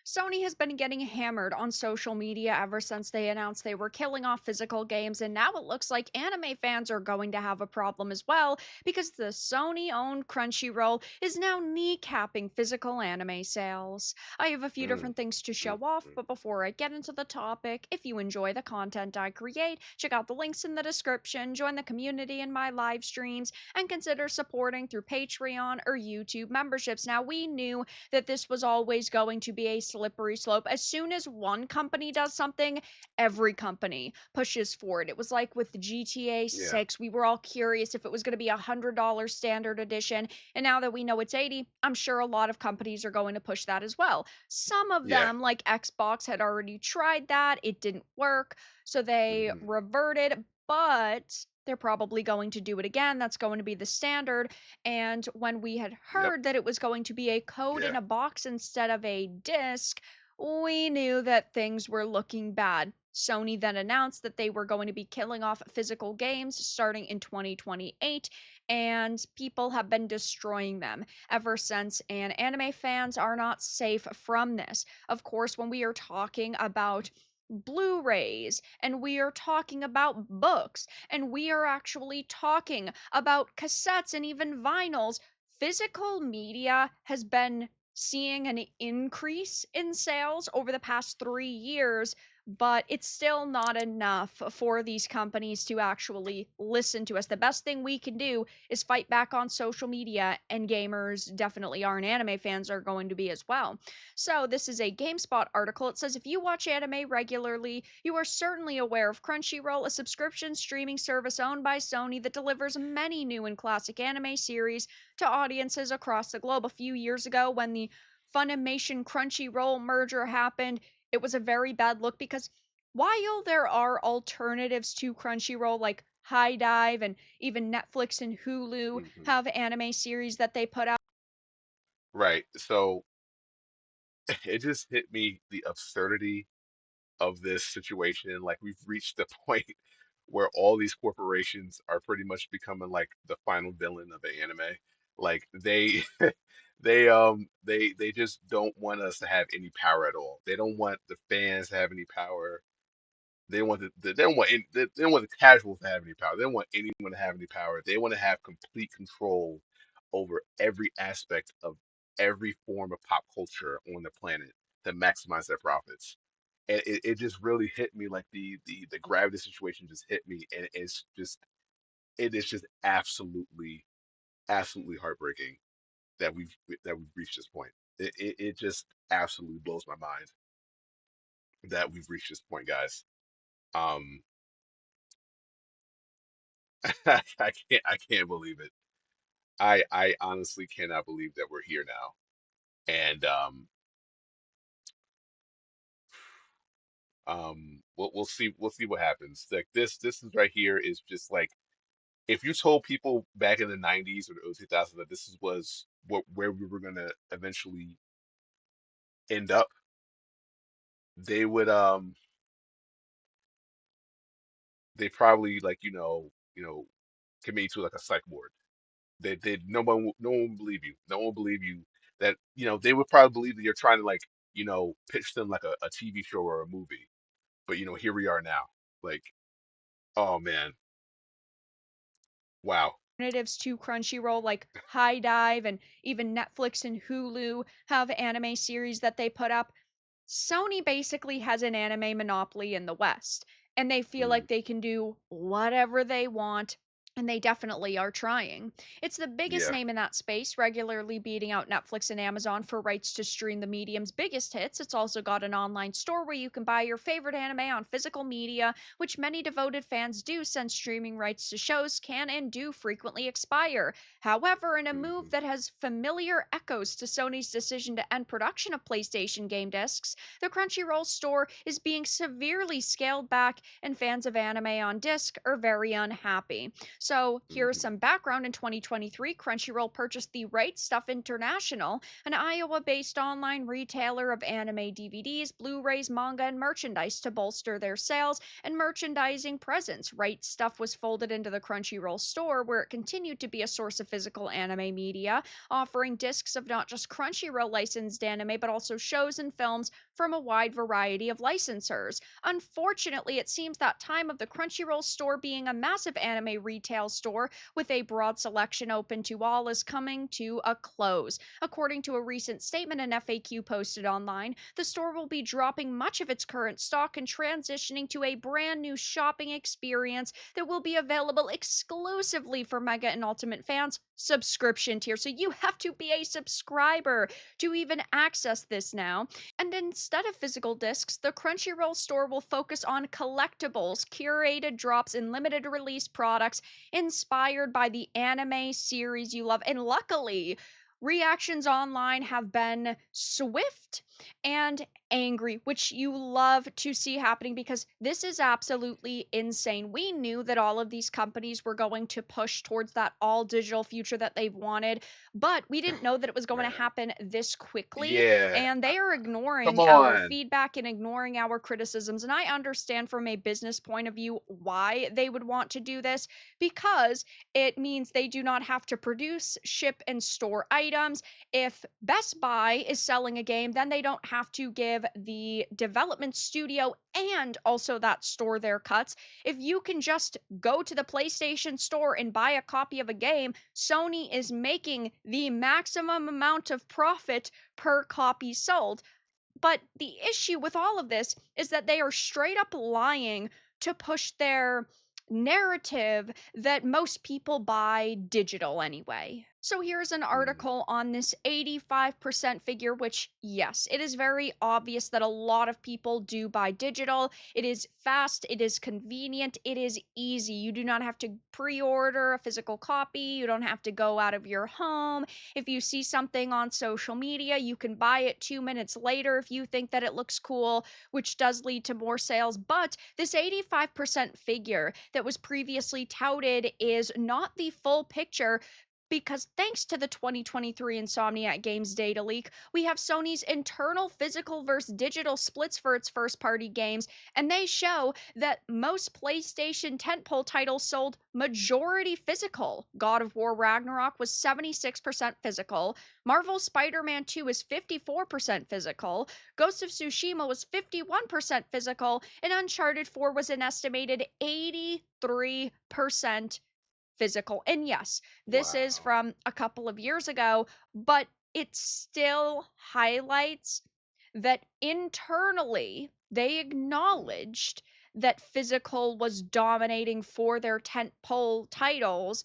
Sony has been getting hammered on social media ever since they announced they were killing off physical games, and now it looks like anime fans are going to have a problem as well because the Sony owned Crunchyroll is now kneecapping physical anime sales. I have a few Mm, different things to mm, show off, mm. but before I get into the topic, if you enjoy the content I create, check out the links in the description, join the community in my live streams, and consider supporting through Patreon or YouTube memberships. Now, we knew that this was always going to be a slippery slope. As soon as one company does something, every company pushes forward. It was like with GTA Yeah, 6, we were all curious if it was going to be $100 standard edition, and now that we know it's 80, I'm sure a lot of companies are going to push that as well. Some of yeah. them, like Xbox, had already tried that, it didn't work, so they Hmm. reverted, but they're probably going to do it again. That's going to be the standard. And when we had Yep. heard that it was going to be a code Yeah. in a box instead of a disc, we knew that things were looking bad. Sony then announced that they were going to be killing off physical games starting in 2028, and people have been destroying them ever since. And anime fans are not safe from this. Of course, when we are talking about Blu rays, and we are talking about books, and we are actually talking about cassettes and even vinyls, physical media has been seeing an increase in sales over the past 3 years, but it's still not enough for these companies to actually listen to us. The best thing we can do is fight back on social media, and gamers definitely are, and anime fans are going to be as well. So, this is a GameSpot article. It says if you watch anime regularly, you are certainly aware of Crunchyroll, a subscription streaming service owned by Sony that delivers many new and classic anime series to audiences across the globe. A few years ago, when the Funimation Crunchyroll merger happened, it was a very bad look because while there are alternatives to Crunchyroll like High Dive and even Netflix and Hulu Hmm. have anime series that they put out. Right. So it just hit me the absurdity of this situation. Like we've reached the point where all these corporations are pretty much becoming like the final villain of the anime. Like they they just don't want us to have any power at all. They don't want the fans to have any power. They don't want they don't want the casuals to have any power. They don't want anyone to have any power. They want to have complete control over every aspect of every form of pop culture on the planet to maximize their profits. And it just really hit me like the gravity situation just hit me, and it is just absolutely heartbreaking that we've reached this point. It just absolutely blows my mind that we've reached this point, guys. Um, I can't believe it. I honestly cannot believe that we're here now. And we'll see what happens. Like this is right here is just like if you told people back in the 90s or the early 2000s that this was where we were gonna eventually end up, they would they probably like commit you to like a psych ward. They no one will believe you. No one will believe you that they would probably believe that you're trying to like pitch them like a TV show or a movie. But here we are now. Like, oh man, wow. Alternatives to Crunchyroll like High Dive and even Netflix and Hulu have anime series that they put up. Sony basically has an anime monopoly in the West, and they feel Mm, like they can do whatever they want, and they definitely are trying. It's the biggest yeah. name in that space, regularly beating out Netflix and Amazon for rights to stream the medium's biggest hits. It's also got an online store where you can buy your favorite anime on physical media, which many devoted fans do since streaming rights to shows can and do frequently expire. However, in a move Hmm. that has familiar echoes to Sony's decision to end production of PlayStation game discs, the Crunchyroll store is being severely scaled back, and fans of anime on disc are very unhappy. So, here's Hmm. some background. In 2023, Crunchyroll purchased the Right Stuff International, an Iowa based online retailer of anime DVDs, Blu rays, manga, and merchandise to bolster their sales and merchandising presence. Right Stuff was folded into the Crunchyroll store, where it continued to be a source of physical anime media, offering discs of not just Crunchyroll licensed anime, but also shows and films from a wide variety of licensors. Unfortunately, it seems that time of the Crunchyroll store being a massive anime retail store with a broad selection open to all is coming to a close. According to a recent statement an FAQ posted online, the store will be dropping much of its current stock and transitioning to a brand new shopping experience that will be available exclusively for Mega and Ultimate fans subscription tier. So you have to be a subscriber to even access this now. And instead of physical discs, the Crunchyroll store will focus on collectibles, curated drops, and limited release products inspired by the anime series you love. And luckily, reactions online have been swift and angry, which you love to see happening because this is absolutely insane. We knew that all of these companies were going to push towards that all digital future that they've wanted, but we didn't know that it was going to Man, happen this quickly. yeah. And they are Come ignoring our on. feedback and ignoring our criticisms. And I understand from a business point of view why they would want to do this, because it means they do not have to produce, ship, and store items. If Best Buy is selling a game, then they don't have to give the development studio and also that store their cuts. If you can just go to the PlayStation store and buy a copy of a game, Sony is making the maximum amount of profit per copy sold. But the issue with all of this is that they are straight up lying to push their narrative that most people buy digital anyway. So here's an Mm, article on this 85% figure, which, yes, it is very obvious that a lot of people do buy digital. It is fast, it is convenient, it is easy. You do not have to pre order a physical copy, you don't have to go out of your home. If you see something on social media, you can buy it 2 minutes later if you think that it looks cool, which does lead to more sales. But this 85% figure that was previously touted is not the full picture, because thanks to the 2023 Insomniac Games data leak, we have Sony's internal physical versus digital splits for its first party games, and they show that most PlayStation tentpole titles sold majority physical. God of War Ragnarok was 76% physical, Marvel's Spider-Man 2 is 54% physical, Ghost of Tsushima was 51% physical, and Uncharted 4 was an estimated 83% physical. And yes, this is wow. from a couple of years ago, but it still highlights that internally they acknowledged that physical was dominating for their tentpole titles.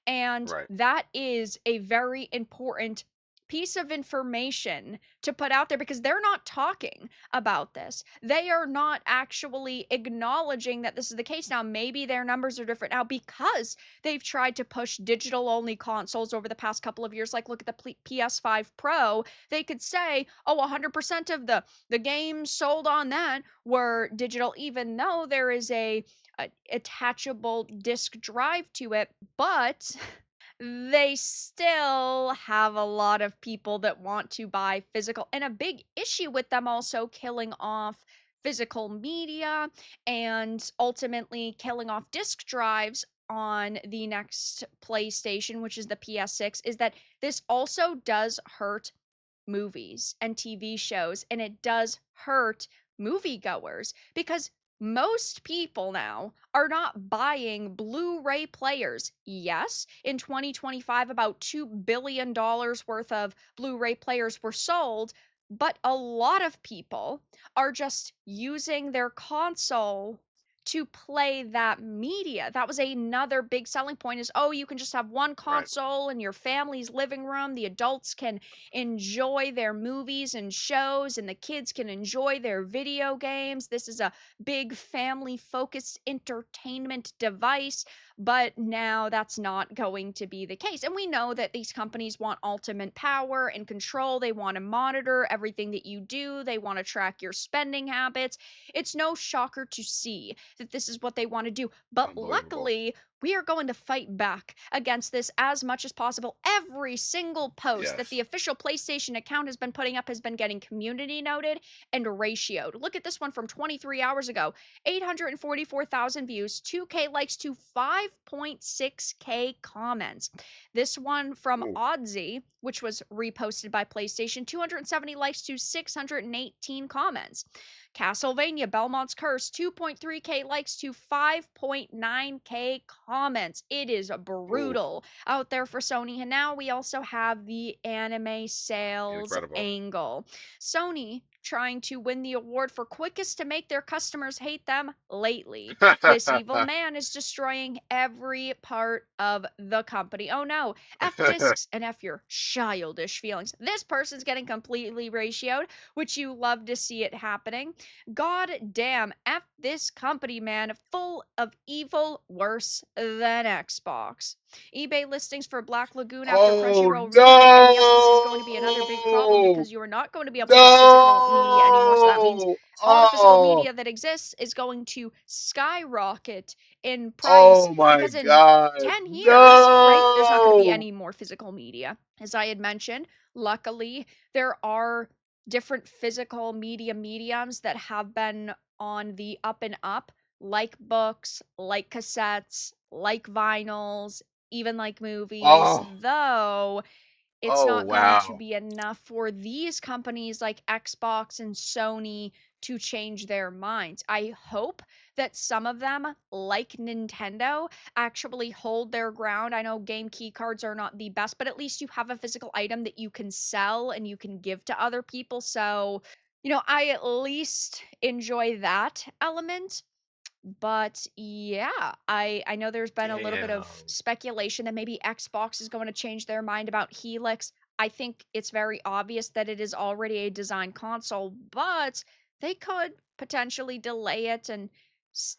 And Right. that is a very important piece of information to put out there, because they're not talking about this. They are not actually acknowledging that this is the case. Now, maybe their numbers are different now because they've tried to push digital only consoles over the past couple of years. Like, look at the PS5 Pro. They could say, oh, 100% of the games sold on that were digital, even though there is a attachable disk drive to it. But they still have a lot of people that want to buy physical, and a big issue with them also killing off physical media and ultimately killing off disk drives on the next PlayStation, which is the PS6, is that this also does hurt movies and TV shows, and it does hurt moviegoers, because most people now are not buying Blu-ray players. Yes, in 2025, about $2 billion worth of Blu-ray players were sold, but a lot of people are just using their console to play that media. That was another big selling point, is, oh, you can just have one Right. console in your family's living room. The adults can enjoy their movies and shows, and the kids can enjoy their video games. This is a big family focused entertainment device. But now that's not going to be the case. And we know that these companies want ultimate power and control. They want to monitor everything that you do, they want to track your spending habits. It's no shocker to see that this is what they want to do. But Unbelievable. luckily, we are going to fight back against this as much as possible. Every single post that the Yes. official PlayStation account has been putting up has been getting community noted and ratioed. Look at this one from 23 hours ago, 844,000 views, 2K likes to 5.6K comments. This one from Ooh. Oddsy, which was reposted by PlayStation, 270 likes to 618 comments. Castlevania Belmont's Curse, 2.3K likes to 5.9K comments. It is Ooh. brutal out there for Sony. And now we also have the anime sales Incredible. angle. Sony trying to win the award for quickest to make their customers hate them lately. This evil man is destroying every part of the company. Oh no, F discs and F your childish feelings. This person's getting completely ratioed, which you love to see it happening. God damn, F this company, man. Full of evil, worse than Xbox. eBay listings for Black Lagoon after Oh Crunchyroll remake it. And yes, this is going to be another big problem no! because you are not going to be able to get physical media anymore. So that means No! all the physical Oh! media that exists is going to skyrocket in price Oh my because in God! 10 years, right, there's not going to be No! any more physical media. As I had mentioned, luckily, there are different physical media mediums that have been on the up and up, like books, like cassettes, like vinyls, even like movies, Oh! though it's Oh not going to wow! be enough for these companies like Xbox and Sony to change their minds. I hope that some of them, like Nintendo, actually hold their ground. I know game key cards are not the best, but at least you have a physical item that you can sell and you can give to other people. So, I at least enjoy that element. But yeah, I know there's been a little bit of Damn! speculation that maybe Xbox is going to change their mind about Helix. I think it's very obvious that it is already a design console, but they could potentially delay it and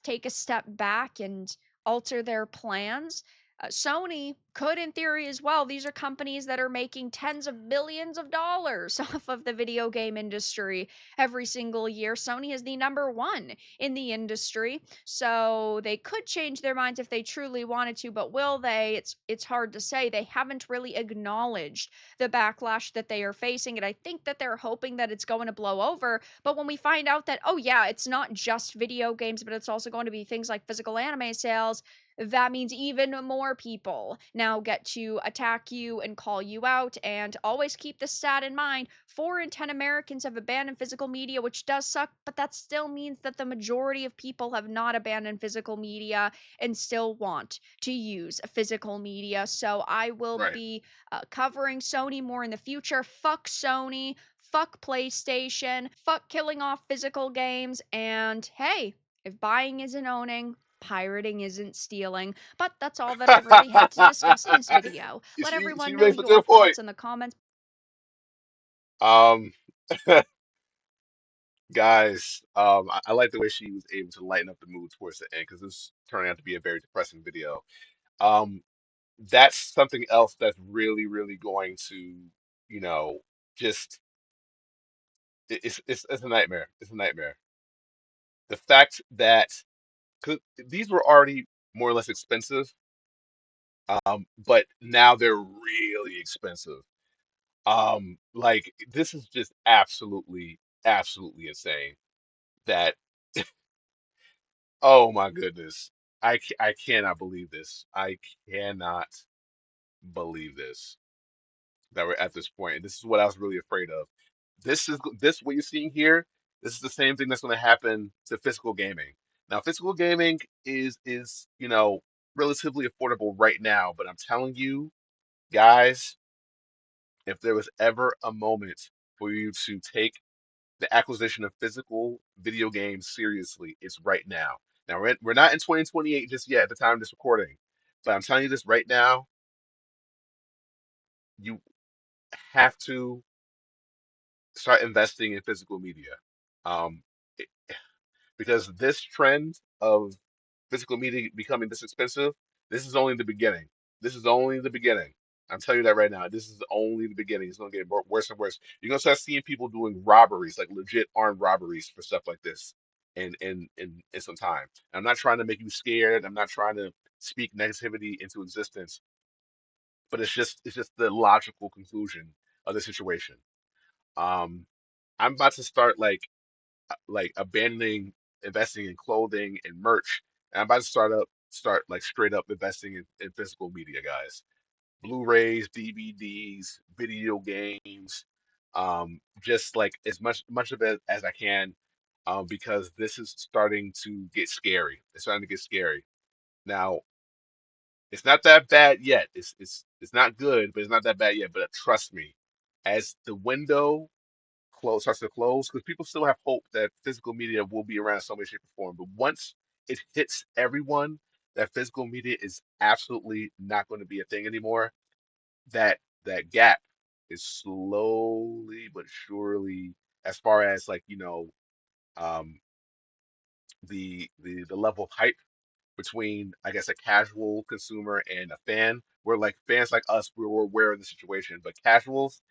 take a step back and alter their plans. Sony could, in theory, as well. These are companies that are making tens of billions of dollars off of the video game industry every single year. Sony is the number one in the industry. So they could change their minds if they truly wanted to, but will they? It's hard to say. They haven't really acknowledged the backlash that they are facing, and I think that they're hoping that it's going to blow over. But when we find out that, oh yeah, it's not just video games, but it's also going to be things like physical anime sales, that means even more people now get to attack you and call you out. And always keep this stat in mind: 4 in 10 Americans have abandoned physical media, which does suck, but that still means that the majority of people have not abandoned physical media and still want to use physical media. So I will Right. be covering Sony more in the future. Fuck Sony. Fuck PlayStation. Fuck killing off physical games. And hey, if buying isn't owning, pirating isn't stealing. But that's all that I really had to discuss in this video. Let She everyone know makes a your good point. thoughts in the comments. Um, guys, I like the way she was able to lighten up the mood towards the end because this turned out to be a very depressing video. Um, that's something else that's really, really going to, you know, just it's a nightmare. It's a nightmare. The fact that 'cause these were already more or less expensive, but now they're really expensive. Like this is just absolutely, absolutely insane. That oh my goodness, I cannot believe this. I cannot believe this. That we're at this point. And this is what I was really afraid of. This what you're seeing here. This is the same thing that's going to happen to physical gaming. Now, physical gaming is relatively affordable right now, but I'm telling you, guys, if there was ever a moment for you to take the acquisition of physical video games seriously, it's right now. Now we're not in 2028 just yet at the time of this recording, but I'm telling you this right now, you have to start investing in physical media. Um, it- because this trend of physical media becoming this expensive, this is only the beginning. This is only the beginning. I'm telling you that right now. This is only the beginning. It's going to get worse and worse. You're going to start seeing people doing robberies, like legit armed robberies for stuff like this in some time. I'm not trying to make you scared. I'm not trying to speak negativity into existence, but it's just the logical conclusion of the situation. Um, I'm about to start like abandoning investing in clothing and merch, and I'm about to start like straight up investing in physical media, guys. Blu-rays, DVDs, video games, just like as much of it as I can, because this is starting to get scary. It's starting to get scary. Now, it's not that bad yet. It's not good, but it's not that bad yet. But trust me, as the window starts to close, because people still have hope that physical media will be around in some way, shape, or form. But once it hits everyone that physical media is absolutely not going to be a thing anymore, that gap is slowly but surely, as far as like um, the level of hype between, I guess, a casual consumer and a fan. Where like fans like us, we're aware of the situation, but casuals,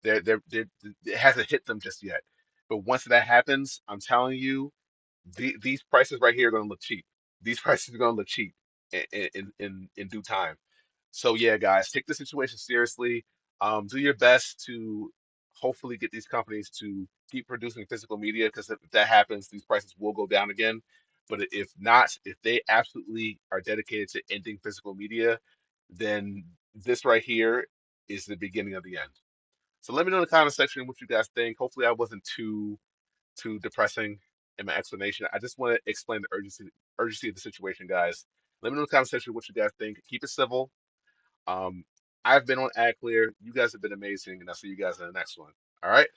they're it hasn't hit them just yet. But once that happens, I'm telling you, these prices right here are going to look cheap. These prices are going to look cheap in due time. So yeah, guys, take the situation seriously. Do your best to hopefully get these companies to keep producing physical media, because if that happens, these prices will go down again. But if not, if they absolutely are dedicated to ending physical media, then this right here is the beginning of the end. So let me know in the comment section what you guys think. Hopefully, I wasn't too depressing in my explanation. I just want to explain the urgency of the situation, guys. Let me know in the comment section what you guys think. Keep it civil. Um, I've been on Ad Clear. You guys have been amazing, and I'll see you guys in the next one. All right.